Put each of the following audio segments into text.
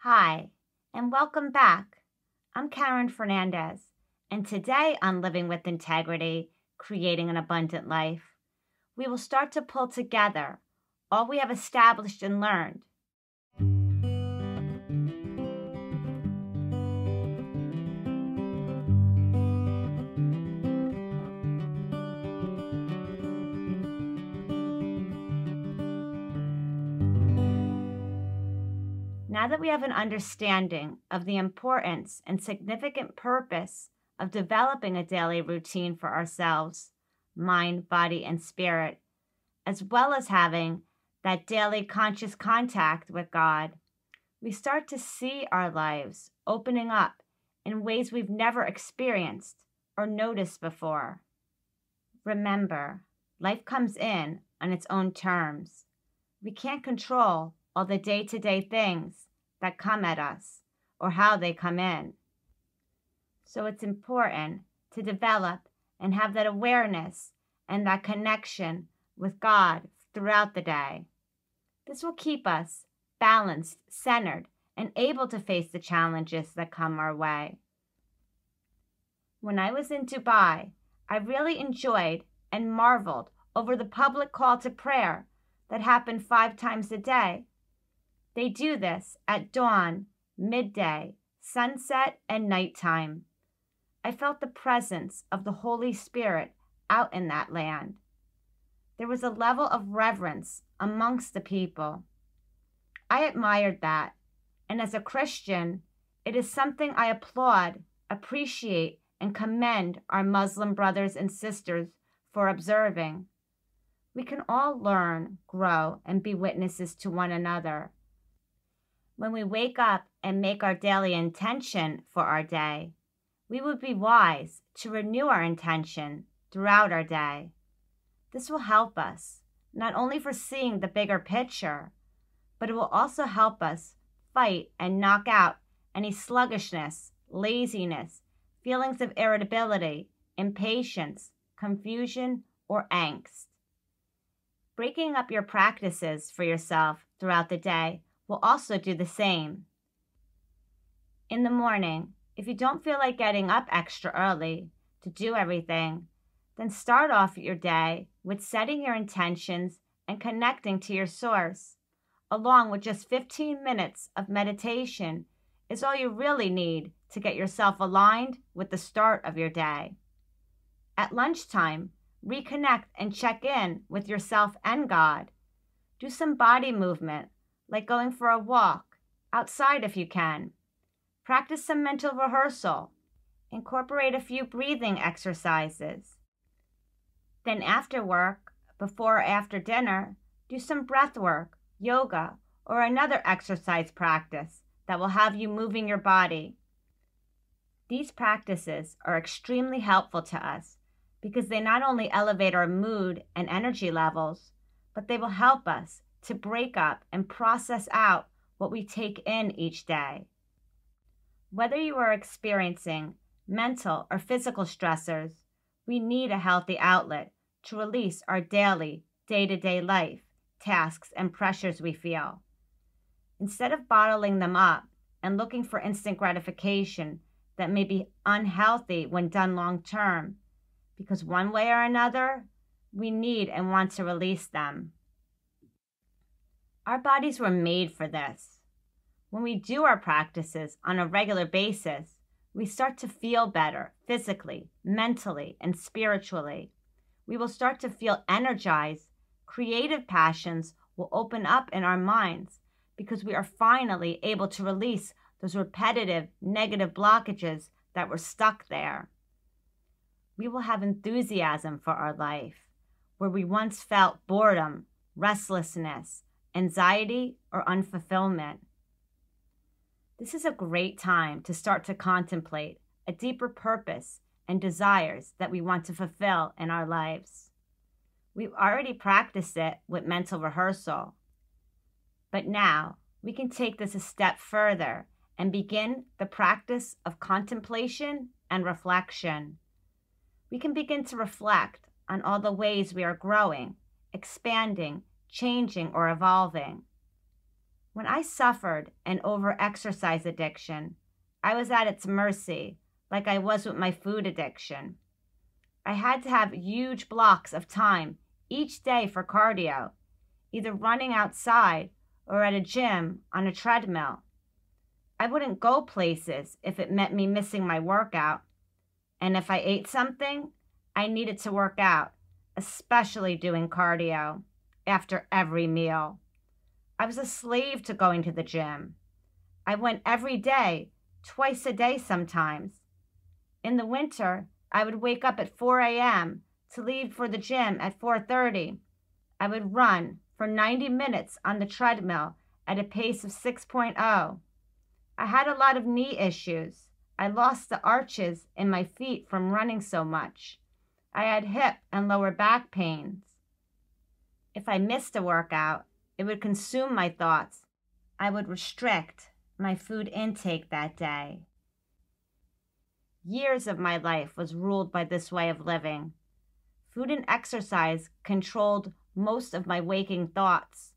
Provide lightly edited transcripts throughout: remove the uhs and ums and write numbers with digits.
Hi, and welcome back. I'm Karen Fernandez, and today on Living with Integrity, Creating an Abundant Life, we will start to pull together all we have established and learned. Now that we have an understanding of the importance and significant purpose of developing a daily routine for ourselves, mind, body, and spirit, as well as having that daily conscious contact with God, we start to see our lives opening up in ways we've never experienced or noticed before. Remember, life comes in on its own terms. We can't control all the day-to-day things that come at us or how they come in. So it's important to develop and have that awareness and that connection with God throughout the day. This will keep us balanced, centered, and able to face the challenges that come our way. When I was in Dubai, I really enjoyed and marveled over the public call to prayer that happened 5 times a day. They do this at dawn, midday, sunset, and nighttime. I felt the presence of the Holy Spirit out in that land. There was a level of reverence amongst the people. I admired that, and as a Christian, it is something I applaud, appreciate, and commend our Muslim brothers and sisters for observing. We can all learn, grow, and be witnesses to one another. When we wake up and make our daily intention for our day, we would be wise to renew our intention throughout our day. This will help us, not only for seeing the bigger picture, but it will also help us fight and knock out any sluggishness, laziness, feelings of irritability, impatience, confusion, or angst. Breaking up your practices for yourself throughout the day will also do the same. In the morning, if you don't feel like getting up extra early to do everything, then start off your day with setting your intentions and connecting to your source, along with just 15 minutes of meditation is all you really need to get yourself aligned with the start of your day. At lunchtime, reconnect and check in with yourself and God. Do some body movement, like going for a walk, outside if you can. Practice some mental rehearsal. Incorporate a few breathing exercises. Then after work, before or after dinner, do some breath work, yoga, or another exercise practice that will have you moving your body. These practices are extremely helpful to us because they not only elevate our mood and energy levels, but they will help us to break up and process out what we take in each day. Whether you are experiencing mental or physical stressors, we need a healthy outlet to release our daily, day-to-day life, tasks, and pressures we feel. Instead of bottling them up and looking for instant gratification that may be unhealthy when done long-term, because one way or another, we need and want to release them. Our bodies were made for this. When we do our practices on a regular basis, we start to feel better physically, mentally, and spiritually. We will start to feel energized. Creative passions will open up in our minds because we are finally able to release those repetitive negative blockages that were stuck there. We will have enthusiasm for our life, where we once felt boredom, restlessness, anxiety, or unfulfillment. This is a great time to start to contemplate a deeper purpose and desires that we want to fulfill in our lives. We've already practiced it with mental rehearsal, but now we can take this a step further and begin the practice of contemplation and reflection. We can begin to reflect on all the ways we are growing, expanding, changing, or evolving. When I suffered an over-exercise addiction, I was at its mercy, like I was with my food addiction. I had to have huge blocks of time each day for cardio, either running outside or at a gym on a treadmill. I wouldn't go places if it meant me missing my workout. And if I ate something, I needed to work out, especially doing cardio, after every meal. I was a slave to going to the gym. I went every day, twice a day sometimes. In the winter, I would wake up at 4 a.m. to leave for the gym at 4:30. I would run for 90 minutes on the treadmill at a pace of 6.0. I had a lot of knee issues. I lost the arches in my feet from running so much. I had hip and lower back pains. If I missed a workout, it would consume my thoughts. I would restrict my food intake that day. Years of my life was ruled by this way of living. Food and exercise controlled most of my waking thoughts.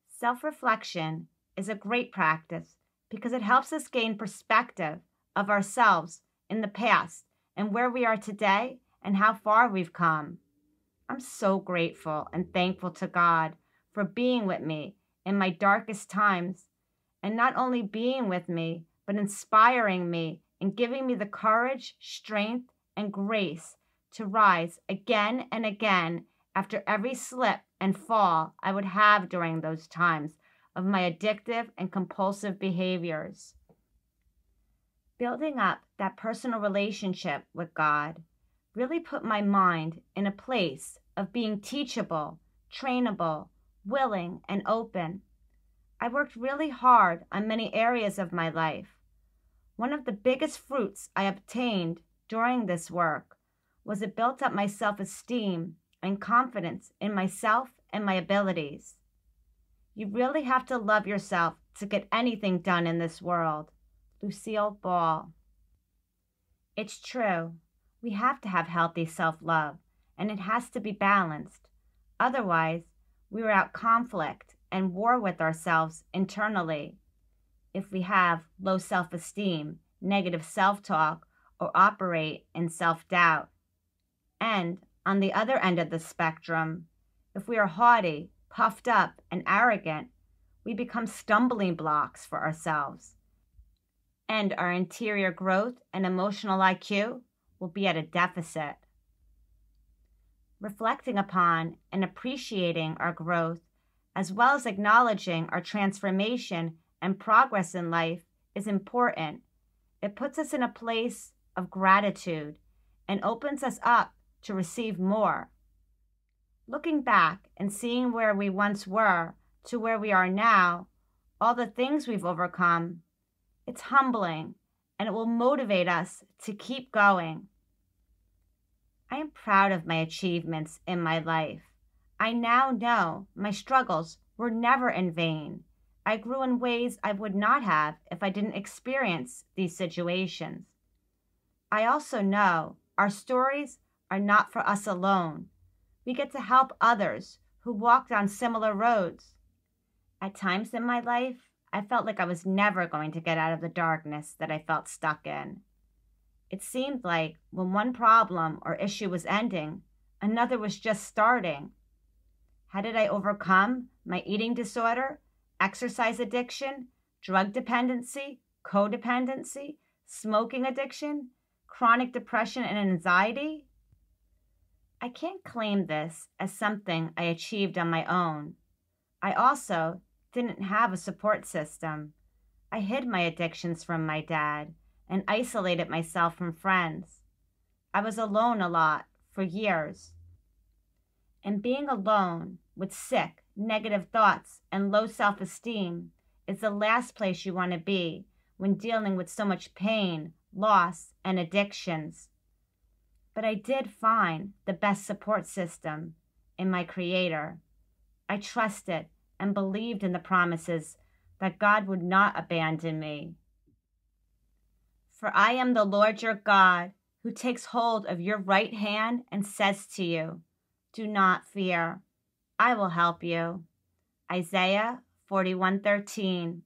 Self-reflection is a great practice because it helps us gain perspective of ourselves in the past and where we are today and how far we've come. I'm so grateful and thankful to God for being with me in my darkest times, and not only being with me, but inspiring me and giving me the courage, strength, and grace to rise again and again after every slip and fall I would have during those times of my addictive and compulsive behaviors. Building up that personal relationship with God really put my mind in a place of being teachable, trainable, willing, and open. I worked really hard on many areas of my life. One of the biggest fruits I obtained during this work was it built up my self-esteem and confidence in myself and my abilities. You really have to love yourself to get anything done in this world. Lucille Ball. It's true. We have to have healthy self-love, and it has to be balanced. Otherwise, we are at conflict and war with ourselves internally. If we have low self-esteem, negative self-talk, or operate in self-doubt. And on the other end of the spectrum, if we are haughty, puffed up, and arrogant, we become stumbling blocks for ourselves. And our interior growth and emotional IQ will be at a deficit. Reflecting upon and appreciating our growth, as well as acknowledging our transformation and progress in life, is important. It puts us in a place of gratitude and opens us up to receive more. Looking back and seeing where we once were to where we are now, all the things we've overcome, it's humbling and it will motivate us to keep going. I am proud of my achievements in my life. I now know my struggles were never in vain. I grew in ways I would not have if I didn't experience these situations. I also know our stories are not for us alone. We get to help others who walk down similar roads. At times in my life, I felt like I was never going to get out of the darkness that I felt stuck in. It seemed like when one problem or issue was ending, another was just starting. How did I overcome my eating disorder, exercise addiction, drug dependency, codependency, smoking addiction, chronic depression and anxiety? I can't claim this as something I achieved on my own. I also didn't have a support system. I hid my addictions from my dad and isolated myself from friends. I was alone a lot for years. And being alone with sick, negative thoughts and low self-esteem is the last place you want to be when dealing with so much pain, loss, and addictions. But I did find the best support system in my Creator. I trusted and believed in the promises that God would not abandon me. For I am the Lord your God, who takes hold of your right hand and says to you, "Do not fear. I will help you." Isaiah 41:13.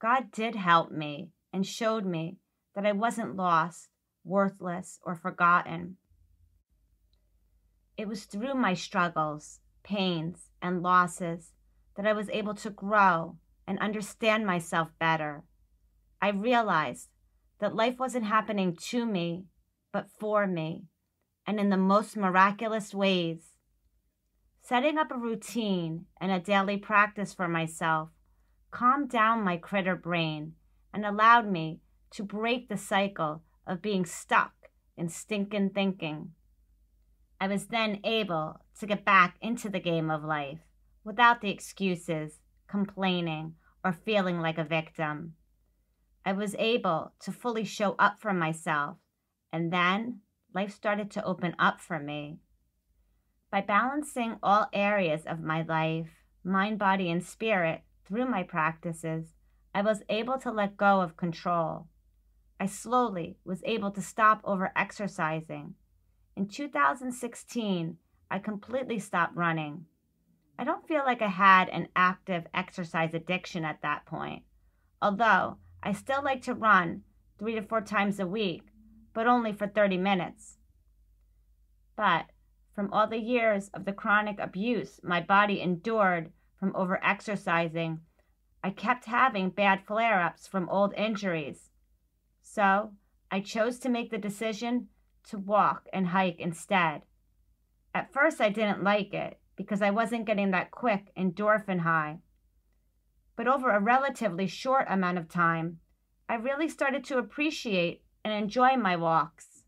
God did help me and showed me that I wasn't lost, worthless, or forgotten. It was through my struggles, pains, and losses that I was able to grow and understand myself better. I realized that life wasn't happening to me, but for me, and in the most miraculous ways. Setting up a routine and a daily practice for myself calmed down my critter brain and allowed me to break the cycle of being stuck in stinking thinking. I was then able to get back into the game of life without the excuses, complaining, or feeling like a victim. I was able to fully show up for myself, and then life started to open up for me. By balancing all areas of my life, mind, body, and spirit through my practices, I was able to let go of control. I slowly was able to stop over-exercising. In 2016, I completely stopped running. I don't feel like I had an active exercise addiction at that point, although I still like to run 3 to 4 times a week, but only for 30 minutes. But from all the years of the chronic abuse my body endured from over-exercising, I kept having bad flare-ups from old injuries. So I chose to make the decision to walk and hike instead. At first I didn't like it because I wasn't getting that quick endorphin high. But over a relatively short amount of time, I really started to appreciate and enjoy my walks.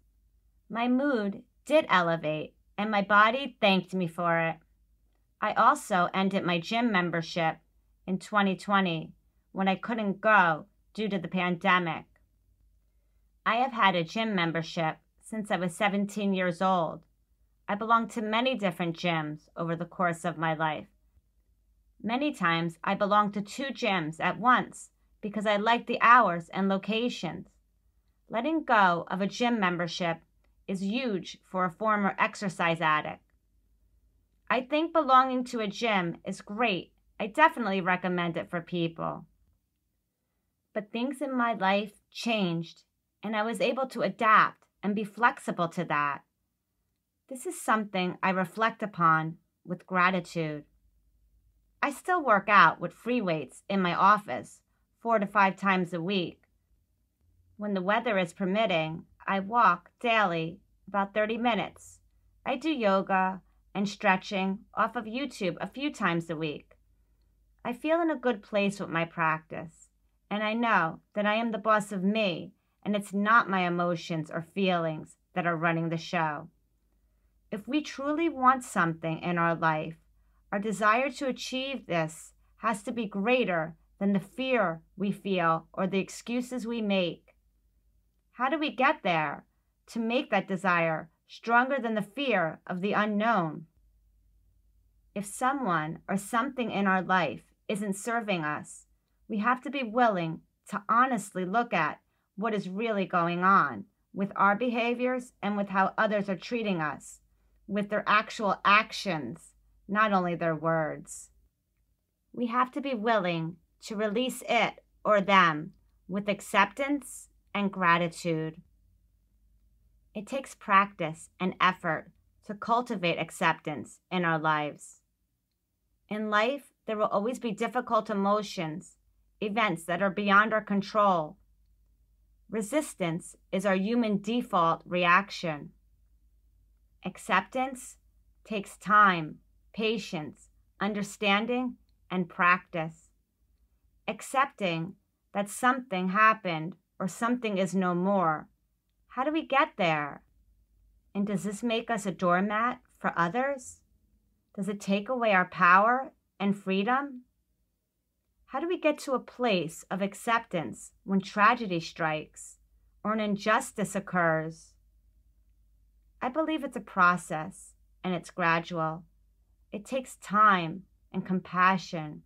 My mood did elevate, and my body thanked me for it. I also ended my gym membership in 2020 when I couldn't go due to the pandemic. I have had a gym membership since I was 17 years old. I belonged to many different gyms over the course of my life. Many times I belonged to 2 gyms at once because I liked the hours and locations. Letting go of a gym membership is huge for a former exercise addict. I think belonging to a gym is great. I definitely recommend it for people. But things in my life changed, and I was able to adapt and be flexible to that. This is something I reflect upon with gratitude. I still work out with free weights in my office 4 to 5 times a week. When the weather is permitting, I walk daily about 30 minutes. I do yoga and stretching off of YouTube a few times a week. I feel in a good place with my practice, and I know that I am the boss of me, and it's not my emotions or feelings that are running the show. If we truly want something in our life, our desire to achieve this has to be greater than the fear we feel or the excuses we make. How do we get there to make that desire stronger than the fear of the unknown? If someone or something in our life isn't serving us, we have to be willing to honestly look at what is really going on with our behaviors and with how others are treating us, with their actual actions, not only their words. We have to be willing to release it or them with acceptance and gratitude. It takes practice and effort to cultivate acceptance in our lives. In life, there will always be difficult emotions, events that are beyond our control. Resistance is our human default reaction. Acceptance takes time, patience, understanding, and practice. Accepting that something happened or something is no more. How do we get there? And does this make us a doormat for others? Does it take away our power and freedom? How do we get to a place of acceptance when tragedy strikes or an injustice occurs? I believe it's a process, and it's gradual. It takes time and compassion.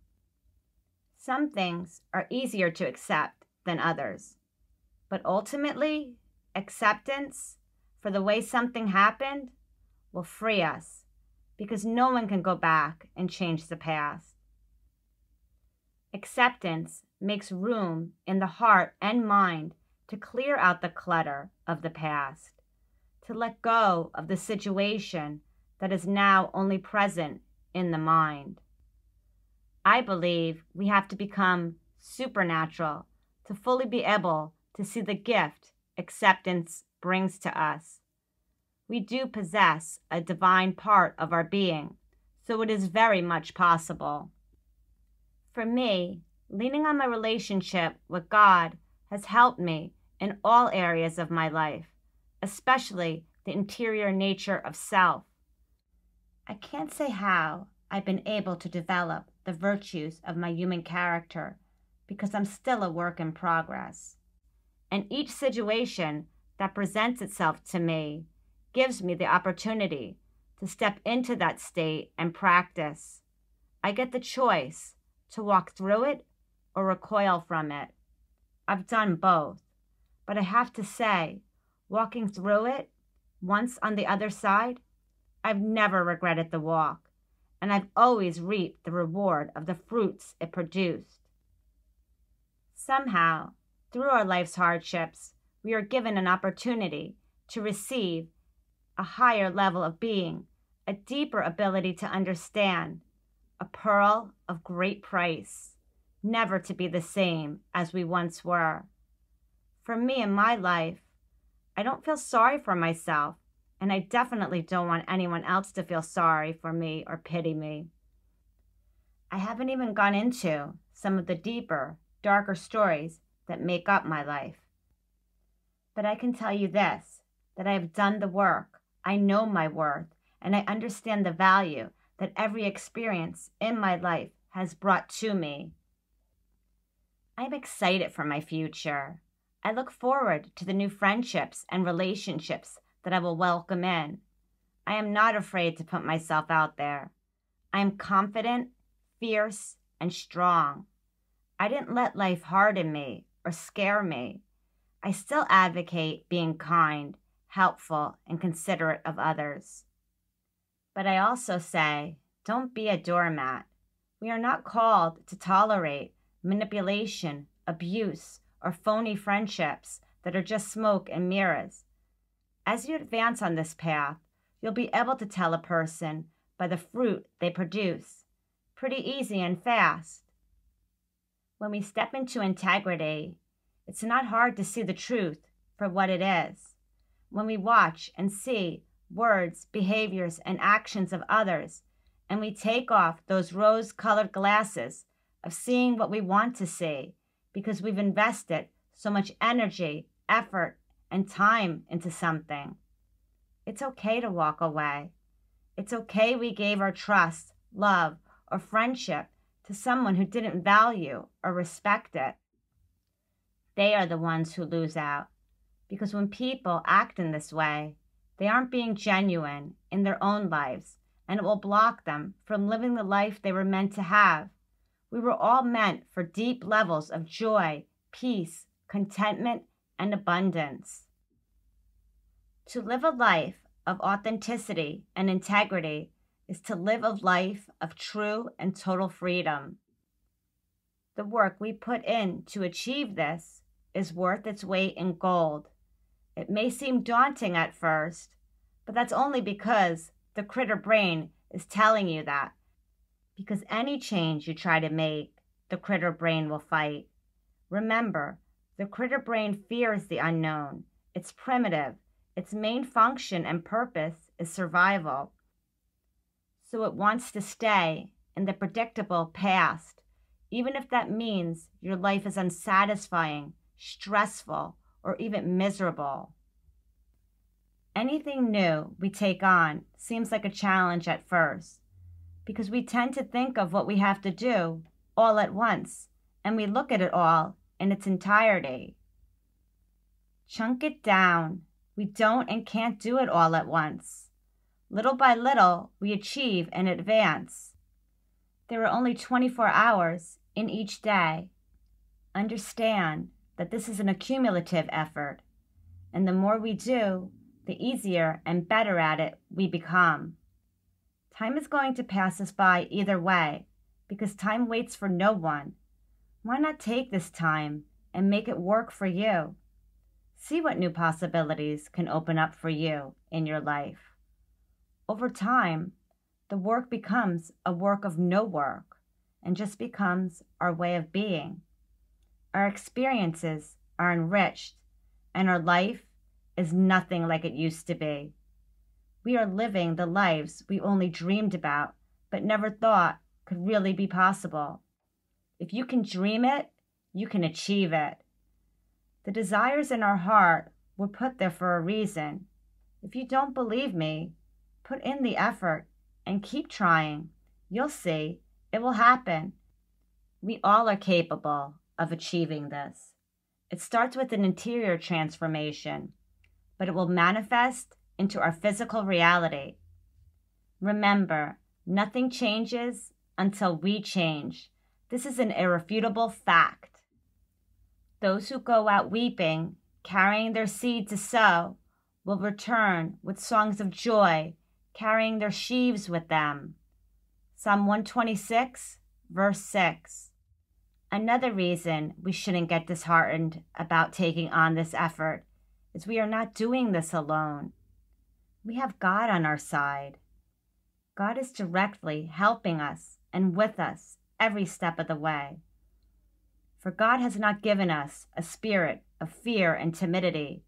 Some things are easier to accept than others, but ultimately, acceptance for the way something happened will free us, because no one can go back and change the past. Acceptance makes room in the heart and mind to clear out the clutter of the past, to let go of the situation that is now only present in the mind. I believe we have to become supernatural to fully be able to see the gift acceptance brings to us. We do possess a divine part of our being, so it is very much possible. For me, leaning on my relationship with God has helped me in all areas of my life, especially the interior nature of self. I can't say how I've been able to develop the virtues of my human character because I'm still a work in progress. And each situation that presents itself to me gives me the opportunity to step into that state and practice. I get the choice to walk through it or recoil from it. I've done both, but I have to say, walking through it, once on the other side, I've never regretted the walk, and I've always reaped the reward of the fruits it produced. Somehow, through our life's hardships, we are given an opportunity to receive a higher level of being, a deeper ability to understand, a pearl of great price, never to be the same as we once were. For me in my life, I don't feel sorry for myself, and I definitely don't want anyone else to feel sorry for me or pity me. I haven't even gone into some of the deeper, darker stories that make up my life. But I can tell you this, that I have done the work, I know my worth, and I understand the value that every experience in my life has brought to me. I'm excited for my future. I look forward to the new friendships and relationships that I will welcome in. I am not afraid to put myself out there. I am confident, fierce, and strong. I didn't let life harden me or scare me. I still advocate being kind, helpful, and considerate of others. But I also say, don't be a doormat. We are not called to tolerate manipulation, abuse, or phony friendships that are just smoke and mirrors. As you advance on this path, you'll be able to tell a person by the fruit they produce. Pretty easy and fast. When we step into integrity, it's not hard to see the truth for what it is. When we watch and see words, behaviors, and actions of others, and we take off those rose-colored glasses of seeing what we want to see because we've invested so much energy, effort, and time into something. It's okay to walk away. It's okay we gave our trust, love, or friendship to someone who didn't value or respect it. They are the ones who lose out, because when people act in this way, they aren't being genuine in their own lives, and it will block them from living the life they were meant to have. We were all meant for deep levels of joy, peace, contentment, and abundance. To live a life of authenticity and integrity is to live a life of true and total freedom. The work we put in to achieve this is worth its weight in gold. It may seem daunting at first, but that's only because the critter brain is telling you that. Because any change you try to make, the critter brain will fight. Remember, the critter brain fears the unknown. It's primitive. Its main function and purpose is survival. So it wants to stay in the predictable past, even if that means your life is unsatisfying, stressful, or even miserable. Anything new we take on seems like a challenge at first, because we tend to think of what we have to do all at once, and we look at it all in its entirety. Chunk it down. We don't and can't do it all at once. Little by little, we achieve and advance. There are only 24 hours in each day. Understand that this is an accumulative effort, and the more we do, the easier and better at it we become. Time is going to pass us by either way, because time waits for no one. Why not take this time and make it work for you? See what new possibilities can open up for you in your life. Over time, the work becomes a work of no work and just becomes our way of being. Our experiences are enriched, and our life is nothing like it used to be. We are living the lives we only dreamed about but never thought could really be possible. If you can dream it, you can achieve it. The desires in our heart were put there for a reason. If you don't believe me, put in the effort and keep trying. You'll see, it will happen. We all are capable of achieving this. It starts with an interior transformation, but it will manifest into our physical reality. Remember, nothing changes until we change. This is an irrefutable fact. Those who go out weeping, carrying their seed to sow, will return with songs of joy, carrying their sheaves with them. Psalm 126, verse 6. Another reason we shouldn't get disheartened about taking on this effort is we are not doing this alone. We have God on our side. God is directly helping us and with us every step of the way. For God has not given us a spirit of fear and timidity,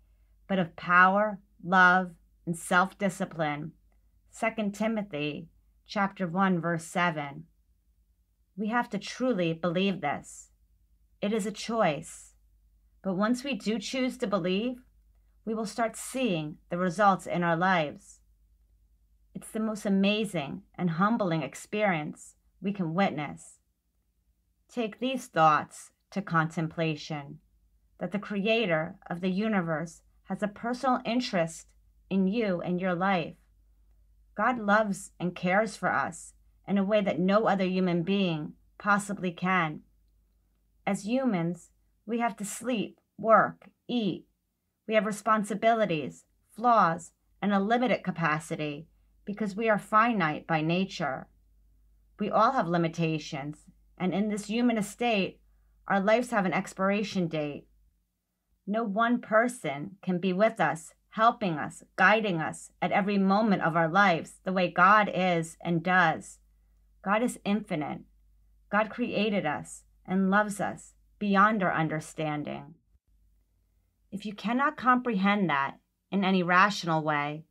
but of power, love, and self-discipline. 2 Timothy chapter 1, verse 7. We have to truly believe this. It is a choice. But once we do choose to believe, we will start seeing the results in our lives. It's the most amazing and humbling experience we can witness. Take these thoughts to contemplation, that the Creator of the universe has a personal interest in you and your life. God loves and cares for us in a way that no other human being possibly can. As humans, we have to sleep, work, eat. We have responsibilities, flaws, and a limited capacity because we are finite by nature. We all have limitations, and in this human estate, our lives have an expiration date. No one person can be with us, helping us, guiding us at every moment of our lives the way God is and does. God is infinite. God created us and loves us beyond our understanding. If you cannot comprehend that in any rational way,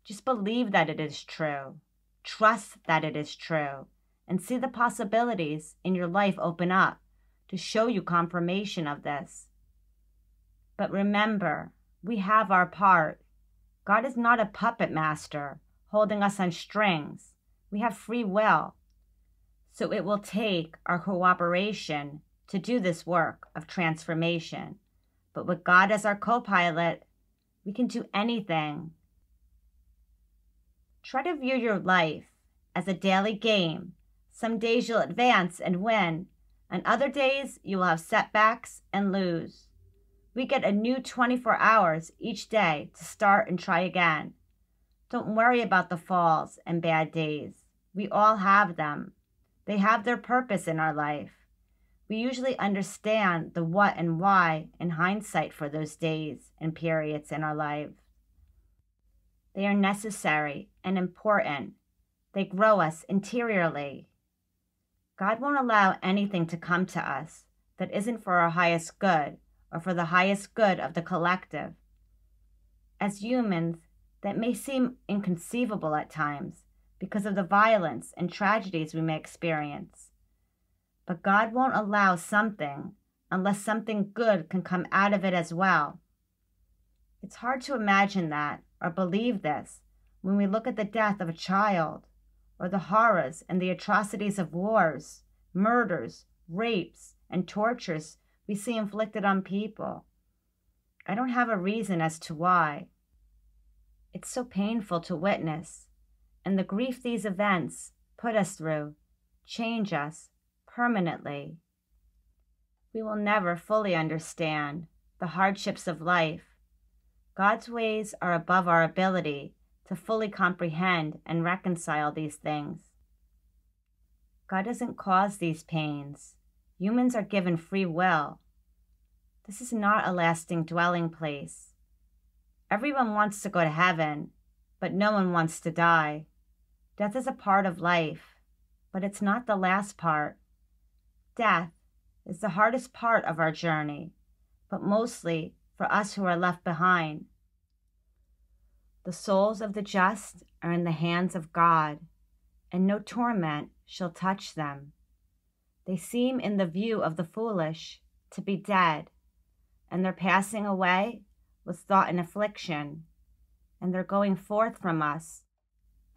just believe that it is true. Trust that it is true, and see the possibilities in your life open up to show you confirmation of this. But remember, we have our part. God is not a puppet master holding us on strings. We have free will. So it will take our cooperation to do this work of transformation. But with God as our co-pilot, we can do anything. Try to view your life as a daily game. Some days you'll advance and win, and other days you will have setbacks and lose. We get a new 24 hours each day to start and try again. Don't worry about the falls and bad days. We all have them. They have their purpose in our life. We usually understand the what and why in hindsight for those days and periods in our lives. They are necessary and important. They grow us interiorly. God won't allow anything to come to us that isn't for our highest good or for the highest good of the collective. As humans, that may seem inconceivable at times because of the violence and tragedies we may experience. But God won't allow something unless something good can come out of it as well. It's hard to imagine that or believe this when we look at the death of a child or the horrors and the atrocities of wars, murders, rapes, and tortures we see inflicted on people. I don't have a reason as to why. It's so painful to witness, and the grief these events put us through change us permanently. We will never fully understand the hardships of life. God's ways are above our ability to fully comprehend and reconcile these things. God doesn't cause these pains. Humans are given free will. This is not a lasting dwelling place. Everyone wants to go to heaven, but no one wants to die. Death is a part of life, but it's not the last part. Death is the hardest part of our journey, but mostly for us who are left behind. The souls of the just are in the hands of God, and no torment shall touch them. They seem in the view of the foolish to be dead, and their passing away was thought an affliction, and their going forth from us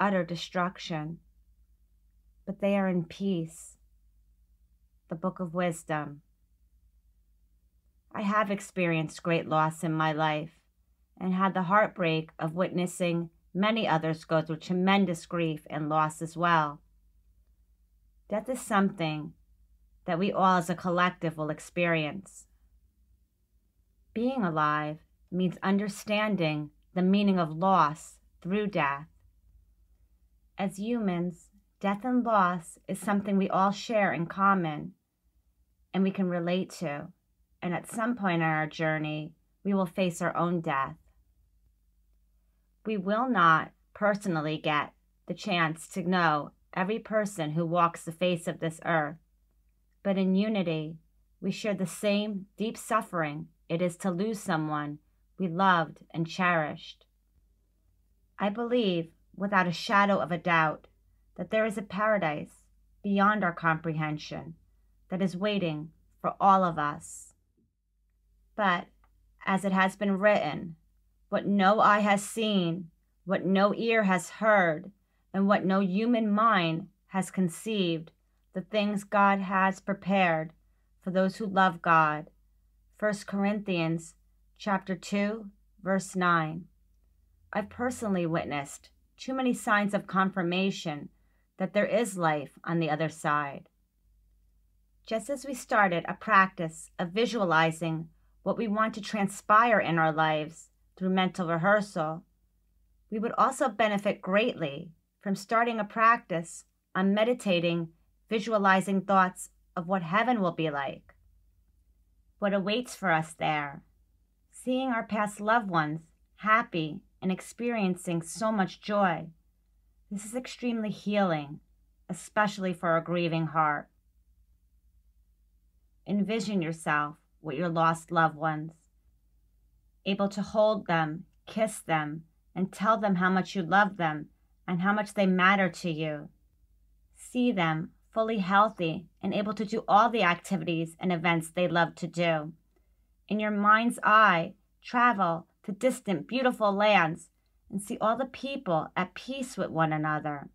utter destruction. But they are in peace. The Book of Wisdom. I have experienced great loss in my life and had the heartbreak of witnessing many others go through tremendous grief and loss as well. Death is something that we all as a collective will experience. Being alive means understanding the meaning of loss through death. As humans, death and loss is something we all share in common and we can relate to. And at some point in our journey, we will face our own death. We will not personally get the chance to know every person who walks the face of this earth, but in unity, we share the same deep suffering it is to lose someone we loved and cherished. I believe, without a shadow of a doubt, that there is a paradise beyond our comprehension that is waiting for all of us. But, as it has been written, what no eye has seen, what no ear has heard, and what no human mind has conceived, the things God has prepared for those who love God. 1 Corinthians chapter 2, verse 9. I've personally witnessed too many signs of confirmation that there is life on the other side. Just as we started a practice of visualizing what we want to transpire in our lives through mental rehearsal, we would also benefit greatly from starting a practice on meditating, visualizing thoughts of what heaven will be like, what awaits for us there, seeing our past loved ones happy and experiencing so much joy. This is extremely healing, especially for a grieving heart. Envision yourself with your lost loved ones, able to hold them, kiss them, and tell them how much you love them and how much they matter to you. See them fully healthy and able to do all the activities and events they love to do. In your mind's eye, travel to distant, beautiful lands and see all the people at peace with one another.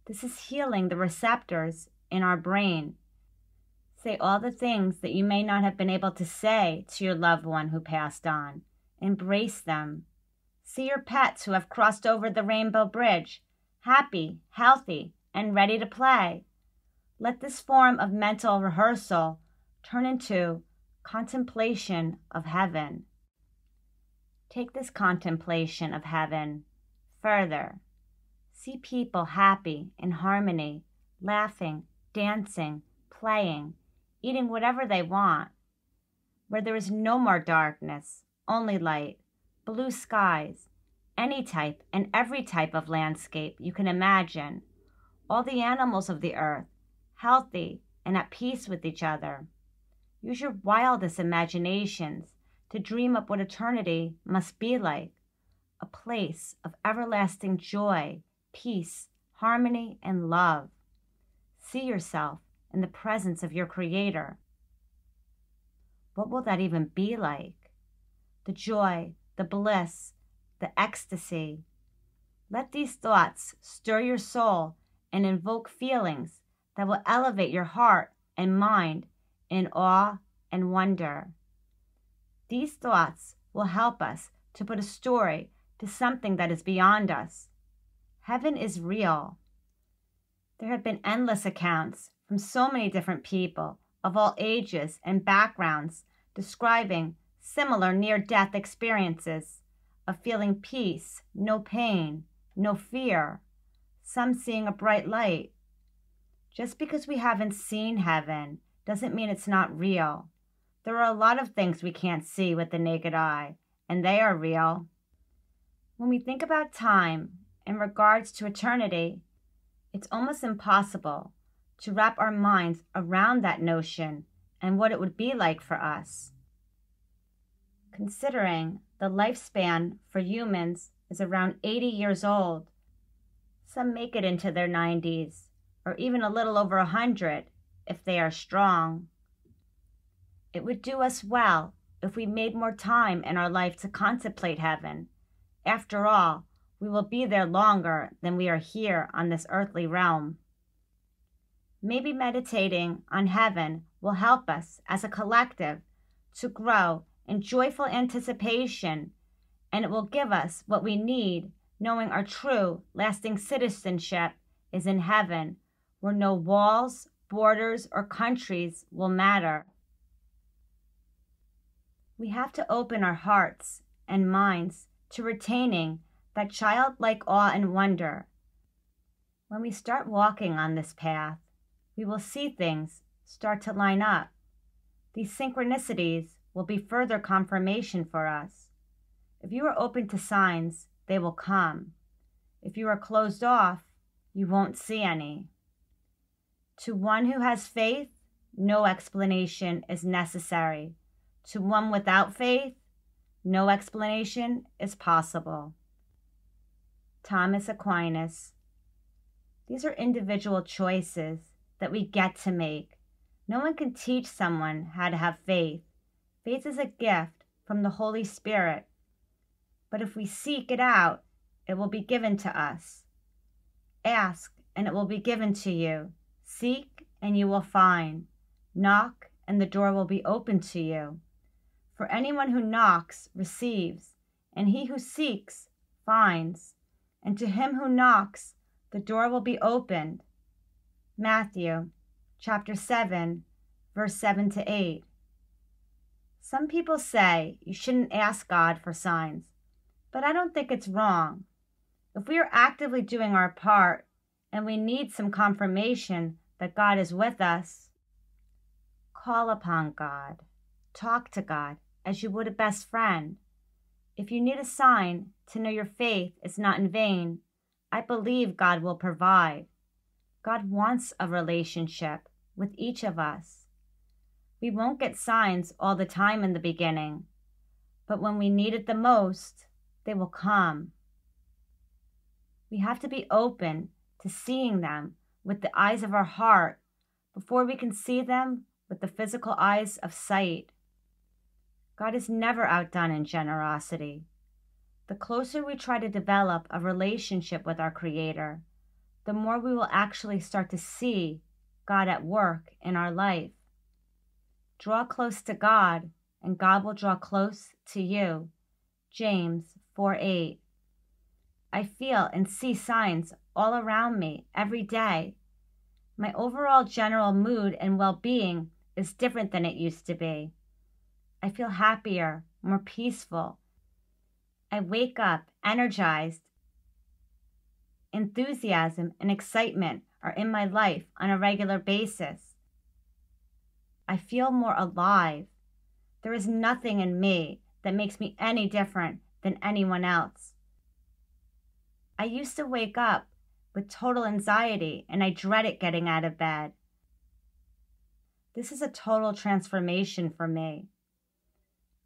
This is healing the receptors in our brain. Say all the things that you may not have been able to say to your loved one who passed on. Embrace them. See your pets who have crossed over the rainbow bridge, happy, healthy, and ready to play. Let this form of mental rehearsal turn into contemplation of heaven. Take this contemplation of heaven further. See people happy, in harmony, laughing, dancing, playing, eating whatever they want, where there is no more darkness, only light, blue skies, any type and every type of landscape you can imagine, all the animals of the earth, healthy and at peace with each other. Use your wildest imaginations to dream up what eternity must be like, a place of everlasting joy, peace, harmony, and love. See yourself in the presence of your Creator. What will that even be like? The joy, the bliss, the ecstasy. Let these thoughts stir your soul and invoke feelings that will elevate your heart and mind in awe and wonder. These thoughts will help us to put a story to something that is beyond us. Heaven is real. There have been endless accounts from so many different people of all ages and backgrounds describing similar near-death experiences of feeling peace, no pain, no fear, some seeing a bright light. Just because we haven't seen heaven doesn't mean it's not real. There are a lot of things we can't see with the naked eye, and they are real. When we think about time in regards to eternity, it's almost impossible to wrap our minds around that notion and what it would be like for us. Considering the lifespan for humans is around 80 years old, some make it into their 90s, or even a little over 100 if they are strong. It would do us well if we made more time in our life to contemplate heaven. After all, we will be there longer than we are here on this earthly realm. Maybe meditating on heaven will help us as a collective to grow in joyful anticipation, and it will give us what we need, knowing our true, lasting citizenship is in heaven, where no walls, borders, or countries will matter. We have to open our hearts and minds to retaining that childlike awe and wonder. When we start walking on this path, we will see things start to line up. These synchronicities will be further confirmation for us. If you are open to signs, they will come. If you are closed off, you won't see any. To one who has faith, no explanation is necessary. To one without faith, no explanation is possible. Thomas Aquinas. These are individual choices that we get to make. No one can teach someone how to have faith. Faith is a gift from the Holy Spirit. But if we seek it out, it will be given to us. Ask, and it will be given to you. Seek, and you will find. Knock, and the door will be opened to you. For anyone who knocks receives, and he who seeks finds, and to him who knocks the door will be opened. Matthew chapter 7, verse 7 to 8. Some people say you shouldn't ask God for signs, but I don't think it's wrong. If we are actively doing our part and we need some confirmation that God is with us, call upon God. Talk to God as you would a best friend. If you need a sign to know your faith is not in vain, I believe God will provide. God wants a relationship with each of us. We won't get signs all the time in the beginning, but when we need it the most, they will come. We have to be open to seeing them with the eyes of our heart before we can see them with the physical eyes of sight. God is never outdone in generosity. The closer we try to develop a relationship with our Creator, the more we will actually start to see God at work in our life. Draw close to God, and God will draw close to you. James 4:8. I feel and see signs all around me every day. My overall general mood and well-being is different than it used to be. I feel happier, more peaceful. I wake up energized. Enthusiasm and excitement are in my life on a regular basis. I feel more alive. There is nothing in me that makes me any different than anyone else. I used to wake up with total anxiety and I dreaded getting out of bed. This is a total transformation for me.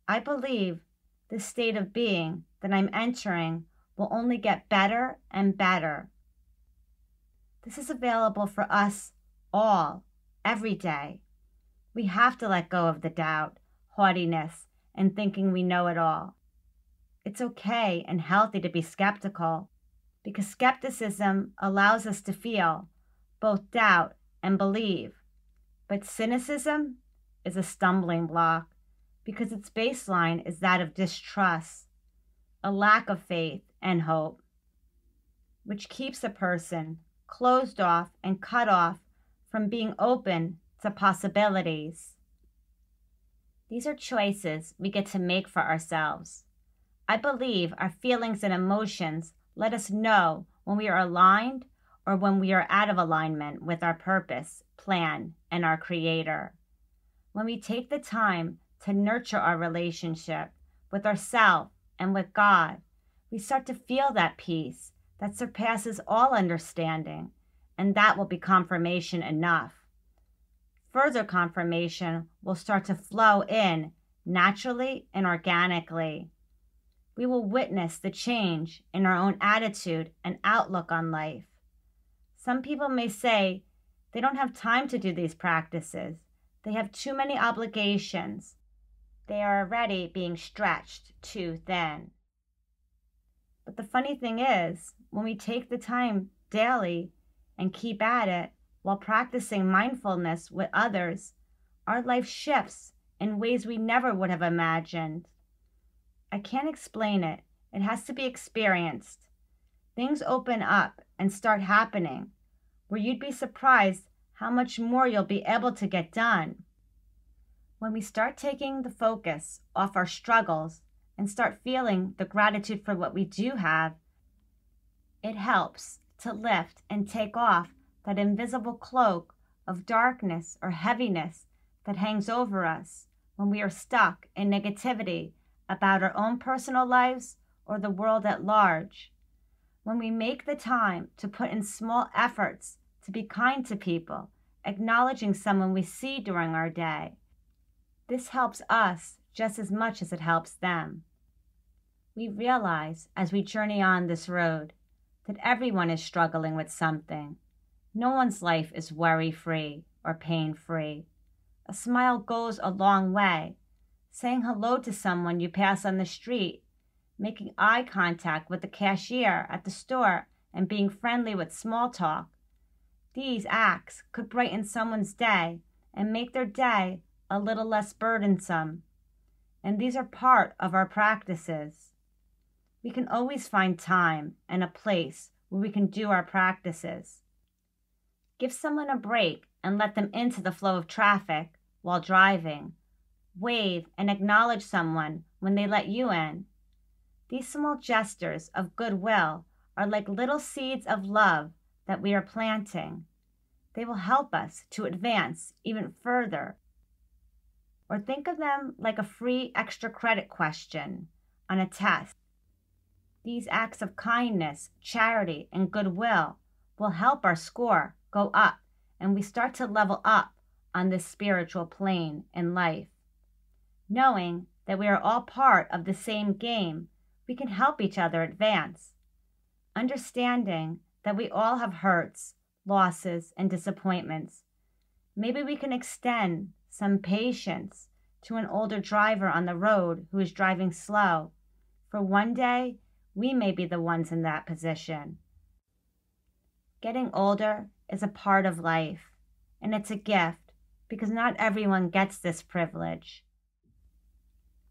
I believe this state of being that I'm entering will only get better and better. This is available for us all, every day. We have to let go of the doubt, haughtiness, and thinking we know it all. It's okay and healthy to be skeptical, because skepticism allows us to feel both doubt and believe. But cynicism is a stumbling block because its baseline is that of distrust, a lack of faith and hope, which keeps a person closed off and cut off from being open to possibilities. These are choices we get to make for ourselves. I believe our feelings and emotions let us know when we are aligned or when we are out of alignment with our purpose, plan, and our Creator. When we take the time to nurture our relationship with ourselves and with God, we start to feel that peace that surpasses all understanding, and that will be confirmation enough. Further confirmation will start to flow in naturally and organically. We will witness the change in our own attitude and outlook on life. Some people may say they don't have time to do these practices. They have too many obligations. They are already being stretched too thin. But the funny thing is, when we take the time daily and keep at it while practicing mindfulness with others, our life shifts in ways we never would have imagined. I can't explain it. It has to be experienced. Things open up and start happening where you'd be surprised how much more you'll be able to get done. When we start taking the focus off our struggles and start feeling the gratitude for what we do have, it helps to lift and take off that invisible cloak of darkness or heaviness that hangs over us when we are stuck in negativity about our own personal lives or the world at large. When we make the time to put in small efforts to be kind to people, acknowledging someone we see during our day, this helps us just as much as it helps them. We realize as we journey on this road that everyone is struggling with something. No one's life is worry-free or pain-free. A smile goes a long way. Saying hello to someone you pass on the street, making eye contact with the cashier at the store, and being friendly with small talk. These acts could brighten someone's day and make their day a little less burdensome. And these are part of our practices. We can always find time and a place where we can do our practices. Give someone a break and let them into the flow of traffic while driving. Wave and acknowledge someone when they let you in. These small gestures of goodwill are like little seeds of love that we are planting. They will help us to advance even further. Or think of them like a free extra credit question on a test. These acts of kindness, charity, and goodwill will help our score go up, and we start to level up on this spiritual plane in life. Knowing that we are all part of the same game, we can help each other advance. Understanding that we all have hurts, losses, and disappointments. Maybe we can extend some patience to an older driver on the road who is driving slow. For one day, we may be the ones in that position. Getting older is a part of life, and it's a gift because not everyone gets this privilege.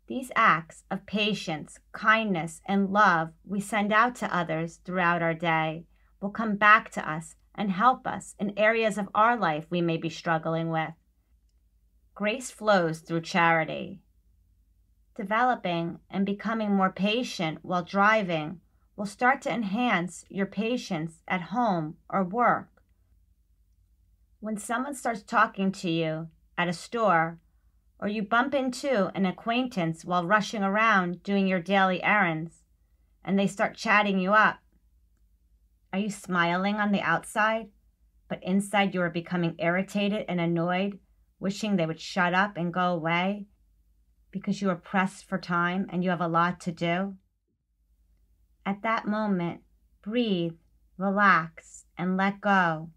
These acts of patience, kindness, and love we send out to others throughout our day will come back to us and help us in areas of our life we may be struggling with. Grace flows through charity. Developing and becoming more patient while driving will start to enhance your patience at home or work. When someone starts talking to you at a store, or you bump into an acquaintance while rushing around doing your daily errands, and they start chatting you up, are you smiling on the outside, but inside you are becoming irritated and annoyed, wishing they would shut up and go away because you are pressed for time and you have a lot to do? At that moment, breathe, relax, and let go.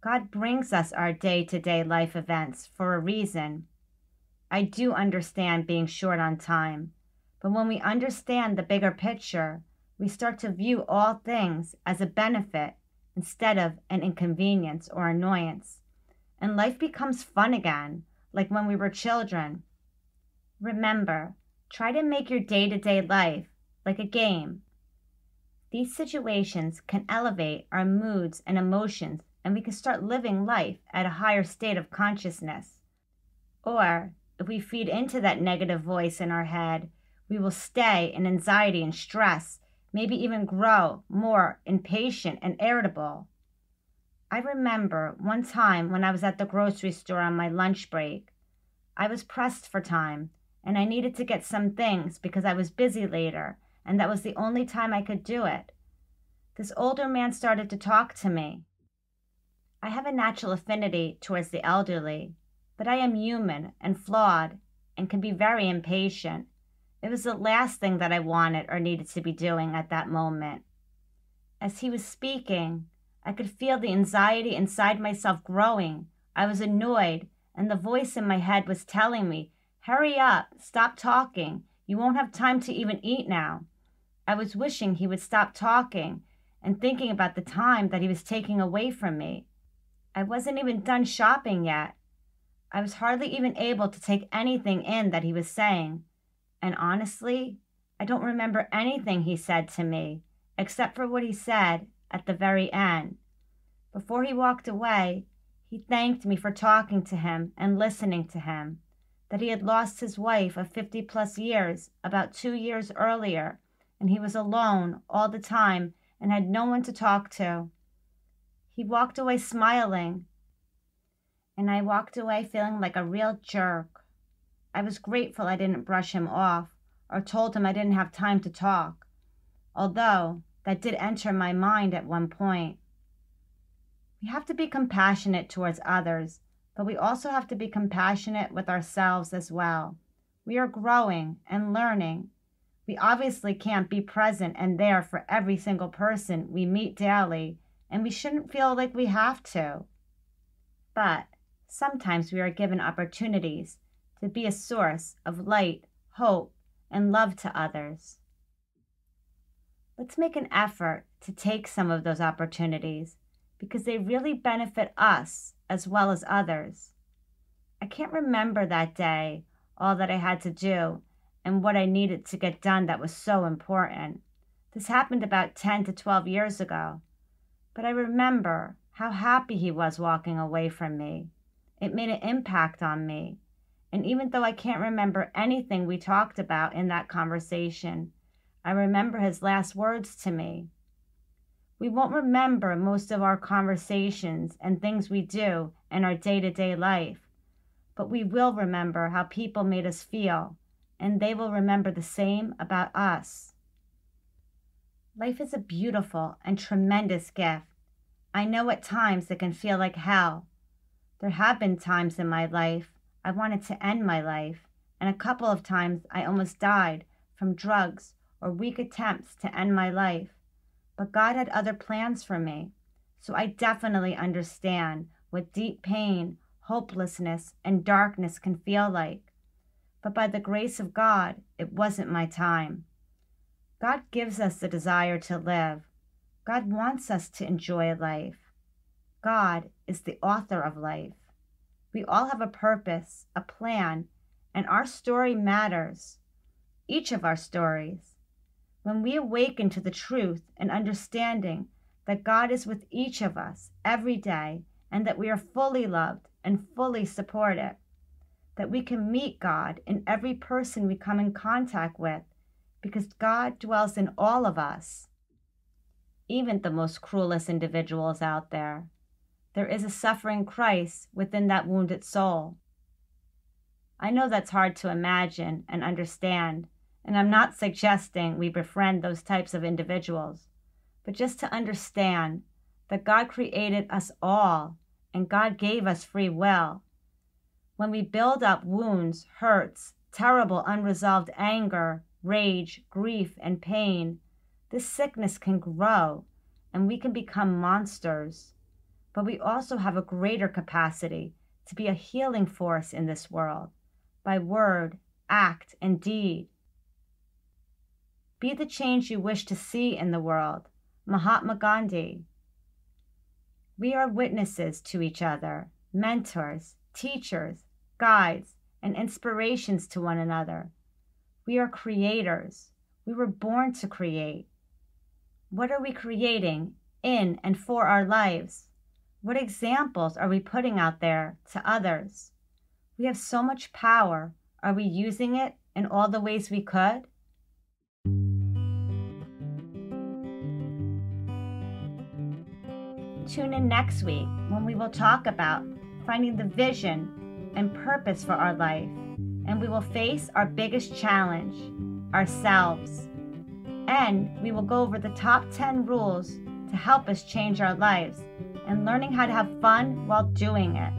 God brings us our day-to-day life events for a reason. I do understand being short on time, but when we understand the bigger picture, we start to view all things as a benefit instead of an inconvenience or annoyance, and life becomes fun again, like when we were children. Remember, try to make your day-to-day life like a game. These situations can elevate our moods and emotions, and we can start living life at a higher state of consciousness. Or, if we feed into that negative voice in our head, we will stay in anxiety and stress, maybe even grow more impatient and irritable. I remember one time when I was at the grocery store on my lunch break. I was pressed for time, and I needed to get some things because I was busy later, and that was the only time I could do it. This older man started to talk to me. I have a natural affinity towards the elderly, but I am human and flawed and can be very impatient. It was the last thing that I wanted or needed to be doing at that moment. As he was speaking, I could feel the anxiety inside myself growing. I was annoyed, and the voice in my head was telling me, "Hurry up, stop talking. You won't have time to even eat now." I was wishing he would stop talking and thinking about the time that he was taking away from me. I wasn't even done shopping yet. I was hardly even able to take anything in that he was saying. And honestly, I don't remember anything he said to me, except for what he said at the very end. Before he walked away, he thanked me for talking to him and listening to him, that he had lost his wife of 50+ years about 2 years earlier, and he was alone all the time and had no one to talk to. He walked away smiling, and I walked away feeling like a real jerk. I was grateful I didn't brush him off or told him I didn't have time to talk, although that did enter my mind at one point. We have to be compassionate towards others, but we also have to be compassionate with ourselves as well. We are growing and learning. We obviously can't be present and there for every single person we meet daily, and we shouldn't feel like we have to. But sometimes we are given opportunities to be a source of light, hope, and love to others. Let's make an effort to take some of those opportunities because they really benefit us as well as others. I can't remember that day, all that I had to do, and what I needed to get done that was so important. This happened about 10 to 12 years ago. But I remember how happy he was walking away from me. It made an impact on me. And even though I can't remember anything we talked about in that conversation, I remember his last words to me. We won't remember most of our conversations and things we do in our day-to-day life, but we will remember how people made us feel, and they will remember the same about us. Life is a beautiful and tremendous gift. I know at times it can feel like hell. There have been times in my life I wanted to end my life, and a couple of times I almost died from drugs or weak attempts to end my life. But God had other plans for me, so I definitely understand what deep pain, hopelessness, and darkness can feel like. But by the grace of God, it wasn't my time. God gives us the desire to live. God wants us to enjoy life. God is the author of life. We all have a purpose, a plan, and our story matters. Each of our stories. When we awaken to the truth and understanding that God is with each of us every day and that we are fully loved and fully supported, that we can meet God in every person we come in contact with, because God dwells in all of us, even the most cruelest individuals out there. There is a suffering Christ within that wounded soul. I know that's hard to imagine and understand, and I'm not suggesting we befriend those types of individuals, but just to understand that God created us all and God gave us free will. When we build up wounds, hurts, terrible unresolved anger, rage, grief, and pain, this sickness can grow and we can become monsters. But we also have a greater capacity to be a healing force in this world by word, act, and deed. Be the change you wish to see in the world. Mahatma Gandhi. We are witnesses to each other, mentors, teachers, guides, and inspirations to one another. We are creators. We were born to create. What are we creating in and for our lives? What examples are we putting out there to others? We have so much power. Are we using it in all the ways we could? Tune in next week when we will talk about finding the vision and purpose for our life, and we will face our biggest challenge, ourselves. And we will go over the top 10 rules to help us change our lives and learning how to have fun while doing it.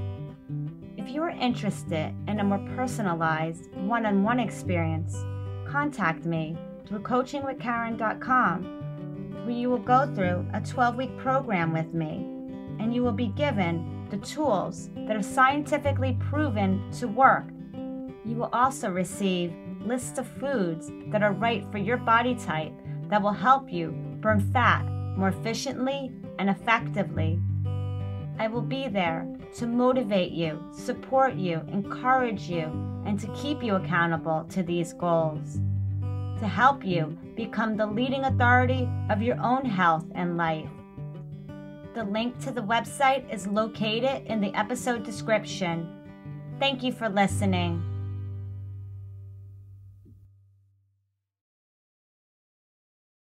If you are interested in a more personalized one-on-one experience, contact me through coachingwithkaren.com, where you will go through a 12-week program with me, and you will be given the tools that are scientifically proven to work. You will also receive lists of foods that are right for your body type that will help you burn fat more efficiently and effectively. I will be there to motivate you, support you, encourage you, and to keep you accountable to these goals, to help you become the leading authority of your own health and life. The link to the website is located in the episode description. Thank you for listening.